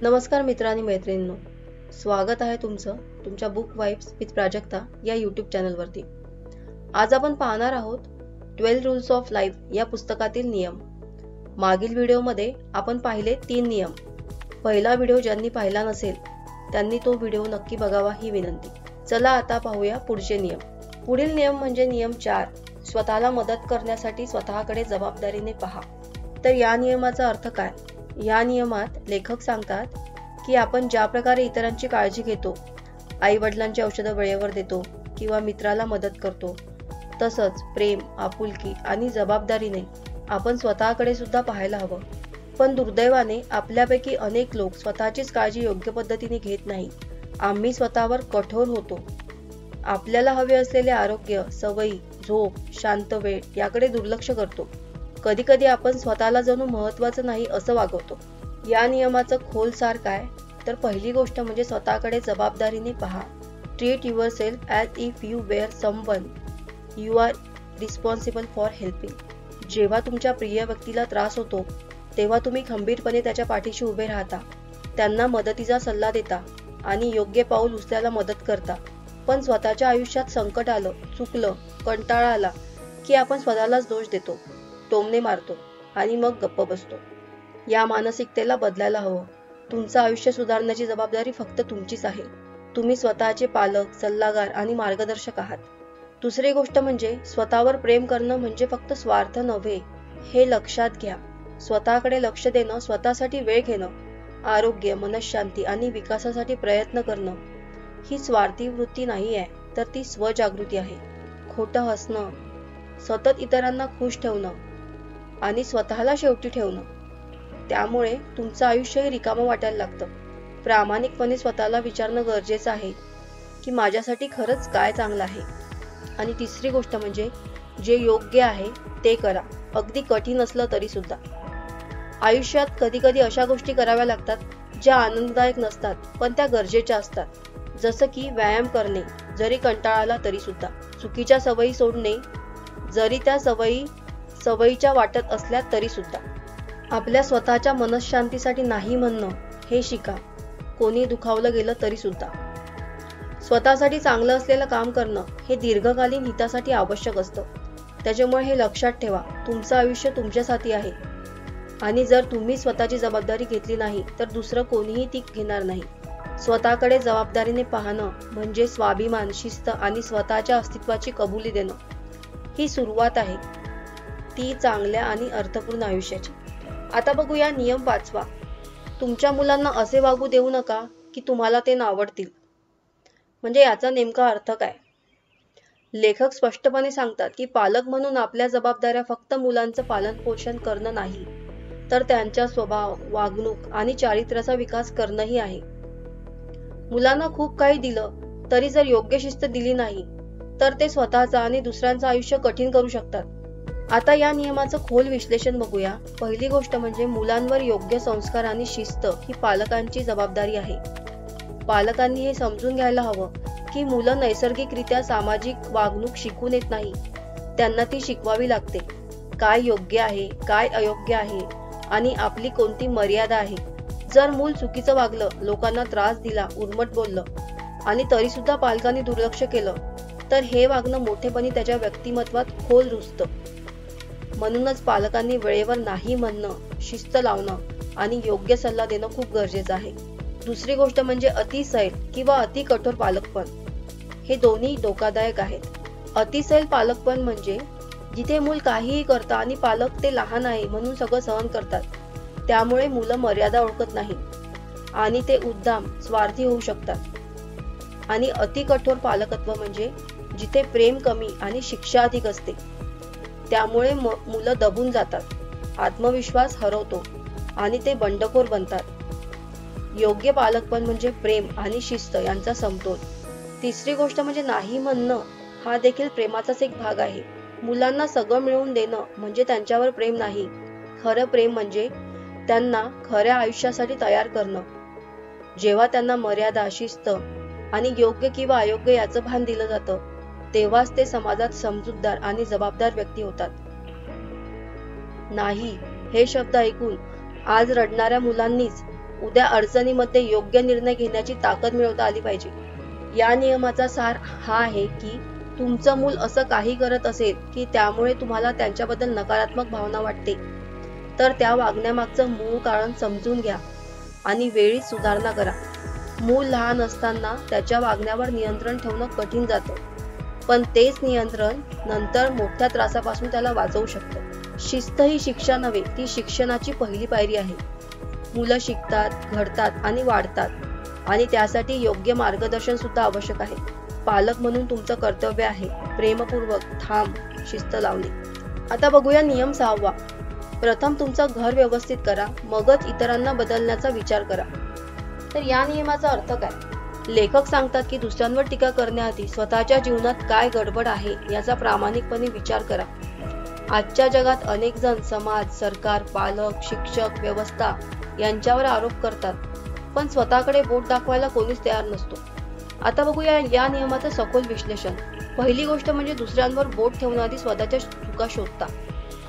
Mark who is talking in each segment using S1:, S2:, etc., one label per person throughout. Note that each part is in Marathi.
S1: नमस्कार मित्र आणि मैत्रिणींनो, स्वागत आहे तुमचं तुमच्या बुक वाइब्स विथ प्राजक्ता या यूट्यूब चॅनलवरती। आज आपण पाहणार आहोत 12 रूल्स ऑफ लाईफ या पुस्तकातील नियम। मागील व्हिडिओमध्ये आपण पाहिले 3 नियम। पहिला व्हिडिओ ज्यांनी पाहिला नसेल त्यांनी तो व्हिडिओ नक्की बघावा ही विनंती। चला आता पाहूया पुढचे नियम। पुढील नियम म्हणजे नियम 4, स्वतःला मदत करण्यासाठी स्वतःकडे जबाबदारीने पहा। तर या नियमाचा अर्थ काय? या नियमात लेखक सांगतात की आपण ज्या प्रकारे इतरांची काळजी घेतो, आई वडिलांची औषधं वेळेवर देतो किंवा मित्राला मदत करतो, तसंच प्रेम, आपुलकी आणि जबाबदारीने आपण स्वतःकडे सुद्धा पाहायला हवं। पण दुर्दैवाने आपल्यापैकी अनेक लोक स्वतःचीच काळजी योग्य पद्धतीने घेत नाही। आम्ही स्वतःवर कठोर होतो। आपल्याला हवे असलेले आरोग्य, सवयी, झोप, शांत वेळ याकडे दुर्लक्ष करतो। कधी कधी आपण स्वतःला जणू महत्त्वाचं नाही असं वागवतो। या नियमाचं खोल सार काय? तर पहिली गोष्ट म्हणजे स्वतःकडे जबाबदारीने पहा। Treat yourself as if you were someone you are responsible for helping. जेव्हा तुमच्या प्रिय व्यक्तीला त्रास होतो तेव्हा तुम्ही खंबीरपणे त्याच्या पाठीशी उभे राहता, त्यांना मदतीचा सल्ला देता आणि योग्य पाऊल उचलायला मदत करता। पण स्वतःच्या आयुष्यात संकट आलं, चुकलं, कंटाळा आला की आपण स्वतःलाच दोष देतो, टोमणे मारतो आणि मग गप्प बसतो। या मानसिकतेला बदलायला हवं। तुमचं आयुष्य सुधारण्याची जबाबदारी फक्त तुमचीच आहे। तुम्ही स्वतःचे पालक, सल्लागार आणि मार्गदर्शक आहात। दुसरी गोष्ट म्हणजे स्वतःवर प्रेम करणं म्हणजे फक्त स्वार्थ नव्हे, हे लक्षात घ्या। स्वतःकडे लक्ष देणं, स्वतःसाठी वेळ घेणं, आरोग्य, मनःशांती आणि विकासासाठी प्रयत्न करणं ही स्वार्थी वृत्ती नाही आहे, तर ती स्वजागृती आहे। खोटं हसणं, सतत इतरांना खुश ठेवणं आणि स्वतःला शेवटी ठेवणं, त्यामुळे तुमचं आयुष्यही रिकामं वाटायला लागतं। प्रामाणिकपणे स्वतःला विचारणं गरजेचं आहे की माझ्यासाठी खरंच काय चांगलं आहे। आणि तिसरी गोष्ट म्हणजे जे योग्य आहे ते करा, अगदी कठीण असलं तरी सुद्धा। आयुष्यात कधी कधी अशा गोष्टी कराव्या लागतात ज्या आनंददायक नसतात पण त्या गरजेच्या असतात। जसं की व्यायाम करणे, जरी कंटाळा आला तरी सुद्धा। चुकीच्या सवयी सोडणे, जरी त्या सवयीच्या वाटत असल्या तरी सुद्धा। आपल्या स्वतःच्या मनःशांतीसाठी नाही म्हणणं हे शिका, कोणी दुखावलं गेलं तरी सुद्धा। स्वतःसाठी चांगलं असलेलं काम करणं हे दीर्घकालीन हितासाठी आवश्यक असतं। त्याच्यामुळे हे लक्षात ठेवा, तुमचं आयुष्य तुमच्यासाठी आहे आणि जर तुम्ही स्वतःची जबाबदारी घेतली नाही तर दुसरं कोणीही ती घेणार नाही। स्वतःकडे जबाबदारीने पाहणं म्हणजे स्वाभिमान, शिस्त आणि स्वतःच्या अस्तित्वाची कबुली देणं ही सुरुवात आहे ती चांगल्या आणि अर्थपूर्ण आयुष्याची। आता बघूया नियम 5वा। तुमच्या मुलांना असे वागू देऊ नका की तुम्हाला ते नावडतील। म्हणजे याचा नेमका अर्थ काय? लेखक स्पष्टपणे सांगतात की पालक म्हणून आपल्या जबाबदाऱ्या फक्त मुलांचं पालन पोषण करणं नाही, तर त्यांच्या स्वभाव, वागणूक आणि चारित्र्याचा विकास करणंही आहे। मुलांना खूप काही दिलं तरी जर योग्य शिस्त दिली नाही तर ते स्वतःचं आणि दुसऱ्यांचं आयुष्य कठीण करू शकतात। आता या नियमाचं खोल विश्लेषण बघूया। पहिली गोष्ट म्हणजे मुलांवर योग्य संस्कार आणि शिस्त ही पालकांची जबाबदारी आहे। पालकांनी हे समजून घ्यायला हवं की मुलं नैसर्गिकरित्या सामाजिक वागणूक शिकून येत नाही, त्यांना ती शिकवावी लागते। काय योग्य आहे, काय अयोग्य आहे आणि आपली कोणती मर्यादा आहे। जर मूल चुकीचं वागलं, लोकांना त्रास दिला, उर्मट बोललं आणि तरी सुद्धा पालकांनी दुर्लक्ष केलं तर हे वागणं मोठेपणी त्याच्या व्यक्तिमत्वात खोल रुजतं। म्हणूनच पालकांनी वेळेवर नाही म्हणणं, शिस्त लावणं आणि योग्य सल्ला देणं खूप गरजेचं आहे। दुसरी गोष्ट म्हणजे अतिसैल किंवा अति कठोर पालकपण, हे दोन्ही धोकादायक आहेत। अतिसैल पालकपण म्हणजे जिथे मूल काहीही करतं आणि पालक ते लहान आहे म्हणून सगळं सहन करतात, त्यामुळे मुलं मर्यादा ओळखत नाही आणि ते उद्दाम स्वार्थी होऊ शकतात। आणि अति कठोर पालकत्व म्हणजे जिथे प्रेम कमी आणि शिक्षा अधिक असते, त्यामुळे मुलं दबून जातात, आत्मविश्वास हरवतो आणि ते बंडखोर बनतात। योग्य पालकपण म्हणजे प्रेम आणि शिस्त यांचा समतोल। तिसरी गोष्ट म्हणजे नाही म्हणणं, हा देखील प्रेमाचाच एक भाग आहे। मुलांना सगळं मिळवून देणं म्हणजे त्यांच्यावर प्रेम नाही, खरं प्रेम म्हणजे त्यांना खऱ्या आयुष्यासाठी तयार करणं। जेव्हा त्यांना मर्यादा, शिस्त आणि योग्य किंवा अयोग्य याचं भान दिलं जातं तेव्हाच ते समाजात समजूतदार आणि जबाबदार व्यक्ती होतात। नाही हे शब्द ऐकून आज रडणाऱ्या मुलांनीच उद्या अडचणीमध्ये योग्य निर्णय घेण्याची ताकद मिळवता आली पाहिजे. या नियमाचा सार हा आहे की तुमचं मूल असं काही करत असेल की त्यामुळे तुम्हाला त्यांच्याबद्दल नकारात्मक भावना वाटते, तर त्या वागण्यामागचं मूळ कारण समजून घ्या आणि वेळीच सुधारणा करा. मूल लहान असताना त्याच्या वागण्यावर नियंत्रण ठेवणं कठीण जातं, पण तेच नियंत्रण नंतर मोठ्या त्रासापासून त्याला वाचवू शकतं. शिस्त ही शिक्षा नव्हे, ती शिक्षणाची पहिली पायरी आहे. मुलं शिकतात, घडतात आणि वाढतात, आणि त्यासाठी योग्य मार्गदर्शन सुद्धा आवश्यक आहे. पालक म्हणून तुमचं कर्तव्य आहे प्रेमपूर्वक शिस्त लावणे. आता बघूया नियम 6वा. प्रथम तुमचं घर व्यवस्थित करा, मगच इतरांना बदलण्याचा विचार करा. तर या नियमाचा अर्थ काय? लेखक सांगतात की दुसऱ्यांवर टीका करण्याआधी स्वतःच्या जीवनात काय गडबड आहे याचा प्रामाणिकपणे विचार करा. आजच्या जगात अनेक जण समाज, सरकार, पालक, शिक्षक, व्यवस्था यांच्यावर आरोप करतात, पण स्वतःकडे बोट दाखवायला कोणीच तयार नसतो. आता बघूया या नियमाचं सखोल विश्लेषण. पहिली गोष्ट म्हणजे दुसऱ्यांवर बोट ठेवण्याआधी स्वतःच्या चुका शोधता.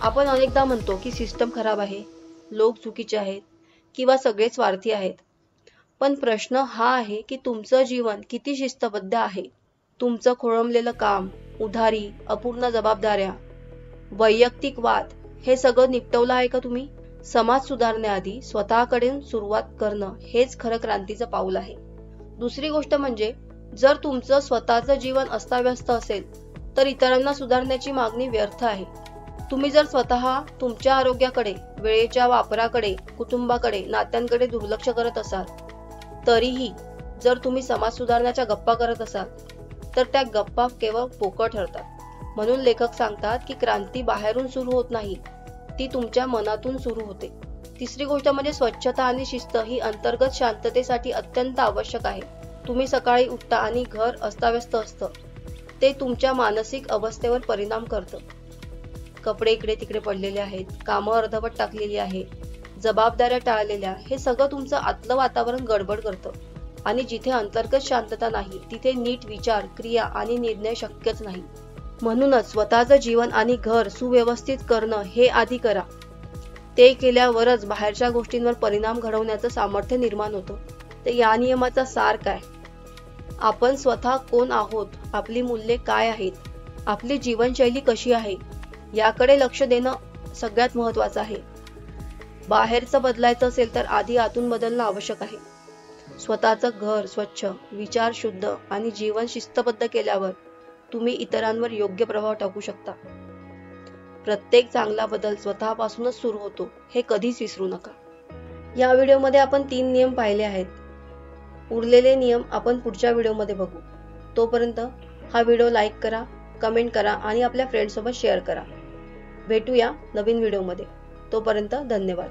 S1: आपण अनेकदा म्हणतो की सिस्टम खराब आहे, लोक चुकीचे आहेत किंवा सगळे स्वार्थी आहेत. पण प्रश्न हा आहे की तुमचं जीवन किती शिस्तबद्ध आहे? तुमचं खोळंबलेलं काम, उधारी, अपूर्ण जबाबदाऱ्या, वैयक्तिक वाद हे सगळं निपटवलं आहे का तुम्ही? समाज सुधारण्याआधी स्वतःकडे सुरुवात करणं हेच खरं क्रांतीचं पाऊल आहे. दुसरी गोष्ट म्हणजे जर तुमचं स्वतःचं जीवन अस्ताव्यस्त असेल तर इतरांना सुधारण्याची मागणी व्यर्थ आहे. तुम्ही जर स्वतः तुमच्या आरोग्याकडे, वेळेच्या वापराकडे, कुटुंबाकडे, नात्यांकडे दुर्लक्ष करत असाल, तरीही जर तुम्ही समाज सुधारण्याच्या गप्पा करत असाल तर त्या गप्पा केवळ पोकळ ठरतात. म्हणून लेखक सांगतात की क्रांती बाहेरून सुरू होत नाही, ती तुमच्या मनातून सुरू होते. तिसरी गोष्ट म्हणजे स्वच्छता आणि शिस्त ही अंतर्गत शांततेसाठी अत्यंत आवश्यक आहे. तुम्ही सकाळी उठता आणि घर अस्ताव्यस्त असतं, ते तुमच्या मानसिक अवस्थेवर परिणाम करतं. कपडे इकडे तिकडे पडलेले आहेत, कामं अर्धवट टाकलेली आहेत, जबाबदाऱ्या टाळलेल्या, हे सगळं तुमचं आतलं वातावरण गडबड करतं. आणि जिथे अंतर्गत शांतता नाही तिथे नीट विचार, क्रिया आणि निर्णय शक्यच नाही. म्हणूनच स्वतःचं जीवन आणि घर सुव्यवस्थित करणं हे आधी करा. ते केल्यावरच बाहेरच्या गोष्टींवर परिणाम घडवण्याचं सामर्थ्य निर्माण होतं. तर या नियमाचा सार काय? आपण स्वतः कोण आहोत, आपली मूल्ये काय आहेत, आपली जीवनशैली कशी आहे याकडे लक्ष देणं सगळ्यात महत्त्वाचं आहे. बाहेरचं बदलायचं असेल तर आधी आतून बदलणं आवश्यक आहे. स्वतःचं घर स्वच्छ, विचार शुद्ध आणि जीवन शिस्तबद्ध केल्यावर तुम्ही इतरांवर योग्य प्रभाव टाकू शकता. प्रत्येक चांगला बदल स्वतःपासूनच सुरू होतो, हे कधीच विसरू नका. या व्हिडिओमध्ये आपण 3 नियम पाहिले आहेत. उरलेले नियम आपण पुढच्या व्हिडिओमध्ये बघू. तोपर्यंत हा व्हिडिओ लाईक करा, कमेंट करा आणि आपल्या फ्रेंड्ससोबत शेअर करा. भेटूया नवीन व्हिडिओमध्ये. तोपर्यंत धन्यवाद.